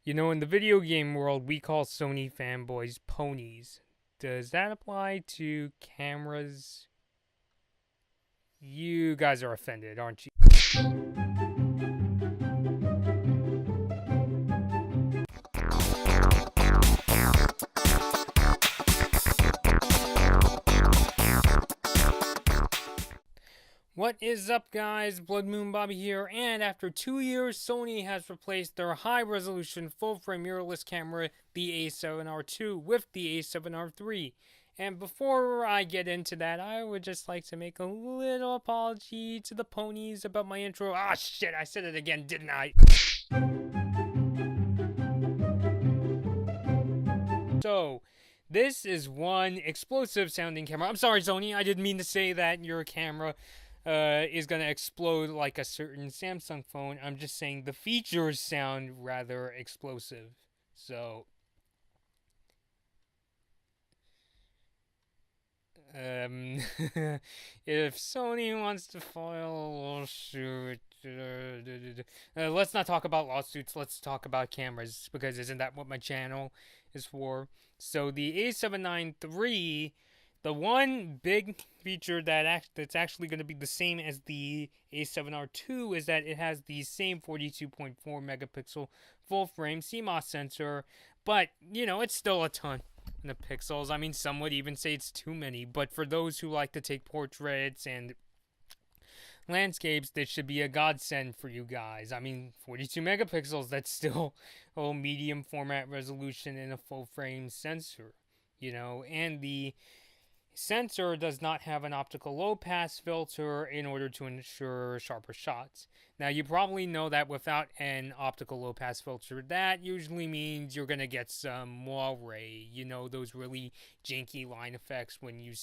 You know, in the video game world, we call Sony fanboys ponies. Does that apply to cameras? You guys are offended, aren't you? What is up, guys? Blood Moon Bobby here, and after 2 years, Sony has replaced their high-resolution full-frame mirrorless camera, the A7R II, with the A7R III. And before I get into that, I would just like to make a little apology to the ponies about my intro. Ah, shit, I said it again, didn't I? So, this is one explosive sounding camera. I'm sorry, Sony, I didn't mean to say that your camera is going to explode like a certain Samsung phone. I'm just saying the features sound rather explosive. So, if Sony wants to file a lawsuit, let's not talk about lawsuits. Let's talk about cameras because isn't that what my channel is for? So the A7R III, the one big feature that's actually going to be the same as the A7R II is that it has the same 42.4 megapixel full frame CMOS sensor, but you know it's still a ton the pixels. I mean, some would even say it's too many, but for those who like to take portraits and landscapes, this should be a godsend for you guys. I mean, 42 megapixels, that's still a medium format resolution in a full frame sensor, you know, and the sensor does not have an optical low pass filter in order to ensure sharper shots. Now, you probably know that without an optical low pass filter, that usually means you're going to get some wall ray, you know, those really janky line effects when you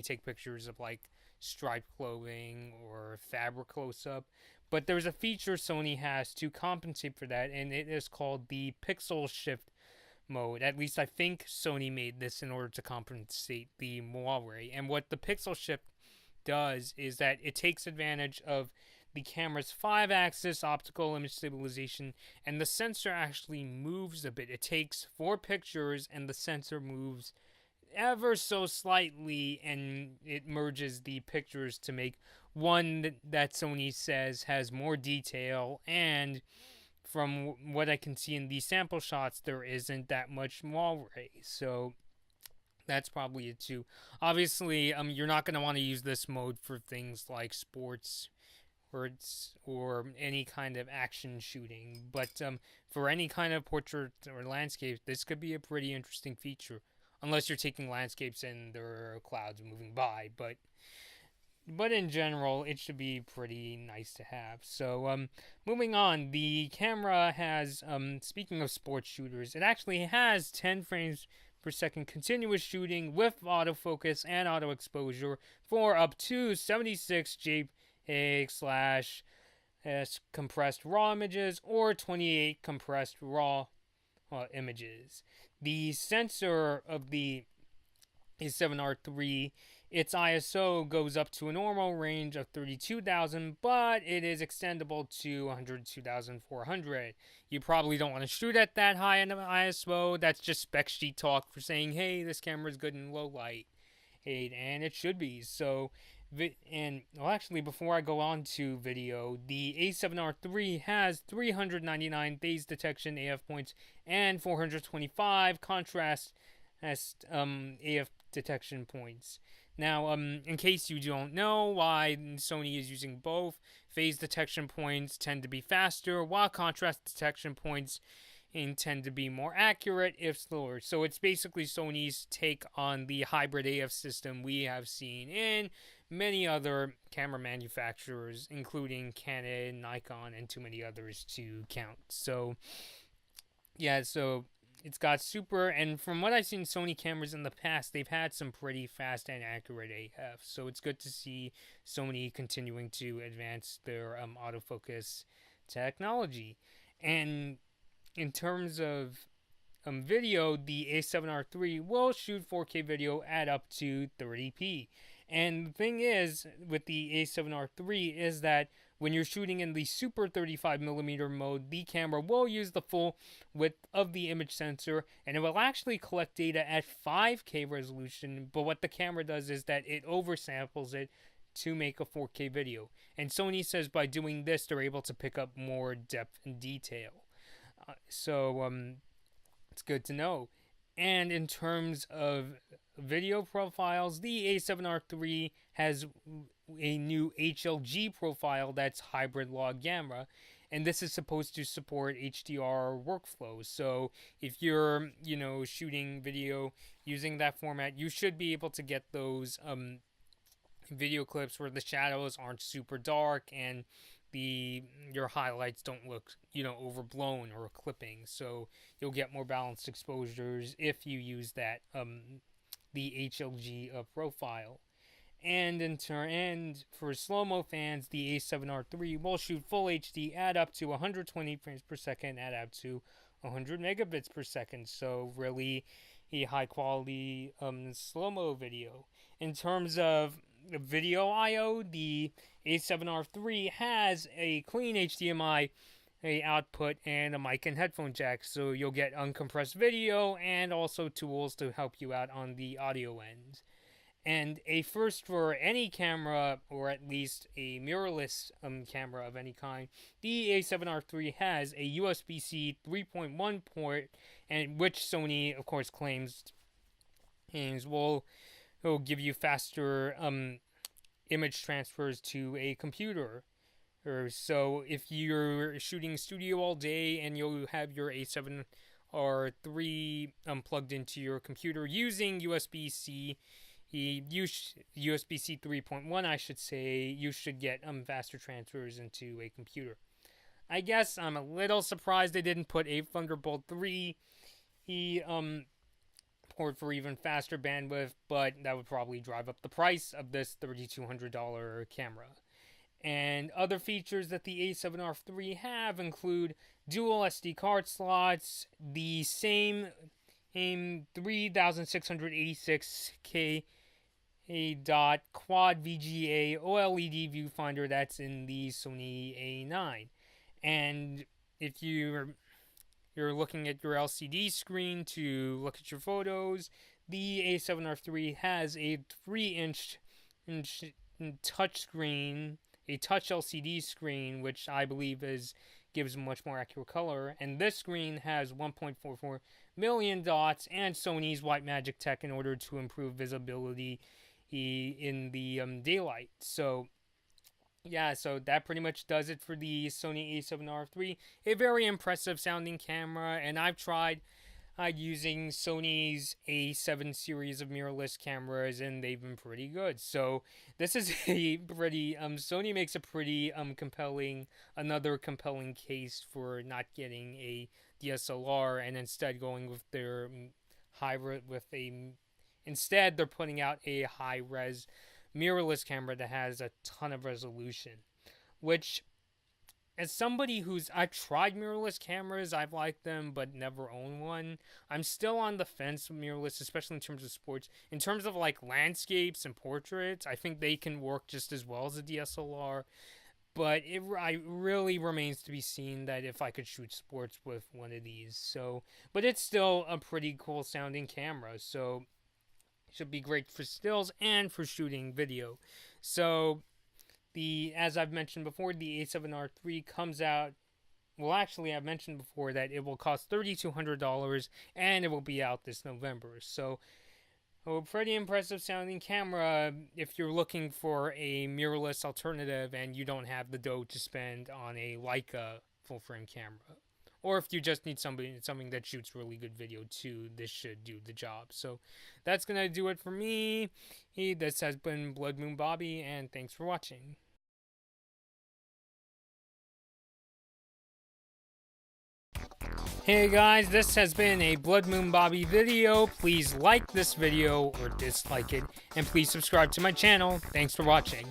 take pictures of like striped clothing or fabric close up. But there's a feature Sony has to compensate for that, and it is called the pixel shift mode. At least I think Sony made this in order to compensate the Huawei. And what the pixel shift does is that it takes advantage of the camera's 5-axis optical image stabilization, and the sensor actually moves a bit. It takes 4 pictures, and the sensor moves ever so slightly, and it merges the pictures to make one that Sony says has more detail, and from what I can see in these sample shots, there isn't that much wall ray. So that's probably it too. Obviously, you're not going to want to use this mode for things like sports or any kind of action shooting. But for any kind of portrait or landscape, this could be a pretty interesting feature. Unless you're taking landscapes and there are clouds moving by, but in general, it should be pretty nice to have. So, moving on, the camera has, speaking of sports shooters, it actually has 10 frames per second continuous shooting with autofocus and auto exposure for up to 76 JPEG slash compressed RAW images or 28 compressed RAW images. The sensor of the A7R III, its ISO goes up to a normal range of 32,000, but it is extendable to 102,400. You probably don't want to shoot at that high in ISO. That's just spec sheet talk for saying, hey, this camera is good in low light. And it should be. So, and well, actually, before I go on to video, the A7R III has 399 phase detection AF points and 425 contrast AF detection points. Now, in case you don't know why Sony is using both, phase detection points tend to be faster, while contrast detection points tend to be more accurate if slower. So it's basically Sony's take on the hybrid AF system we have seen in many other camera manufacturers, including Canon, Nikon, and too many others to count. So, yeah, so it's got super, and from what I've seen Sony cameras in the past, they've had some pretty fast and accurate AF. So it's good to see Sony continuing to advance their autofocus technology. And in terms of video, the A7R III will shoot 4K video at up to 30p. And the thing is, with the A7R III, is that when you're shooting in the super 35mm mode, the camera will use the full width of the image sensor, and it will actually collect data at 5K resolution, but what the camera does is that it oversamples it to make a 4K video. And Sony says by doing this, they're able to pick up more depth and detail. So it's good to know. And in terms of video profiles, the A7R III has a new HLG profile that's hybrid log gamma, and this is supposed to support HDR workflows. So if you're, shooting video using that format, you should be able to get those video clips where the shadows aren't super dark and your highlights don't look, overblown or clipping. So you'll get more balanced exposures if you use that the HLG profile. And for slow-mo fans, the A7R III will shoot full HD at up to 120 frames per second at up to 100 megabits per second. So really a high-quality slow-mo video. In terms of video I/O, the A7R III has a clean HDMI output and a mic and headphone jack, so you'll get uncompressed video and also tools to help you out on the audio end. And a first for any camera, or at least a mirrorless camera of any kind, the A7R III has a USB-C 3.1 port, and which Sony, of course, claims will give you faster image transfers to a computer. So if you're shooting studio all day and you'll have your A7R III plugged into your computer using USB-C, USB-C 3.1, I should say, you should get faster transfers into a computer. I guess I'm a little surprised they didn't put a Thunderbolt 3 port for even faster bandwidth, but that would probably drive up the price of this $3,200 camera. And other features that the A7R III have include dual SD card slots, the same 3686K dot quad VGA OLED viewfinder that's in the Sony A9. And if you're looking at your LCD screen to look at your photos, the A7R III has a 3-inch touchscreen, a touch LCD screen, which I believe gives much more accurate color. And this screen has 1.44 million dots and Sony's white magic tech in order to improve visibility in the daylight. So so that pretty much does it for the Sony A7R III. A very impressive sounding camera, and I've tried using Sony's A7 series of mirrorless cameras, and they've been pretty good. So this is a pretty, Sony makes a pretty another compelling case for not getting a DSLR and instead going with their instead they're putting out a high-res mirrorless camera that has a ton of resolution, which, as somebody I've tried mirrorless cameras, I've liked them, but never owned one. I'm still on the fence with mirrorless, especially in terms of sports. In terms of like landscapes and portraits, I think they can work just as well as a DSLR, but it really remains to be seen that if I could shoot sports with one of these. So, but it's still a pretty cool sounding camera, so should be great for stills and for shooting video. So as I've mentioned before, the A7R III comes out, well, actually I've mentioned before that it will cost $3,200 and it will be out this November. So a pretty impressive sounding camera if you're looking for a mirrorless alternative and you don't have the dough to spend on a Leica full frame camera. Or if you just need something that shoots really good video too, this should do the job. So that's going to do it for me. This has been Blood Moon Bobby, and thanks for watching. Hey guys, this has been a Blood Moon Bobby video. Please like this video or dislike it, and please subscribe to my channel. Thanks for watching.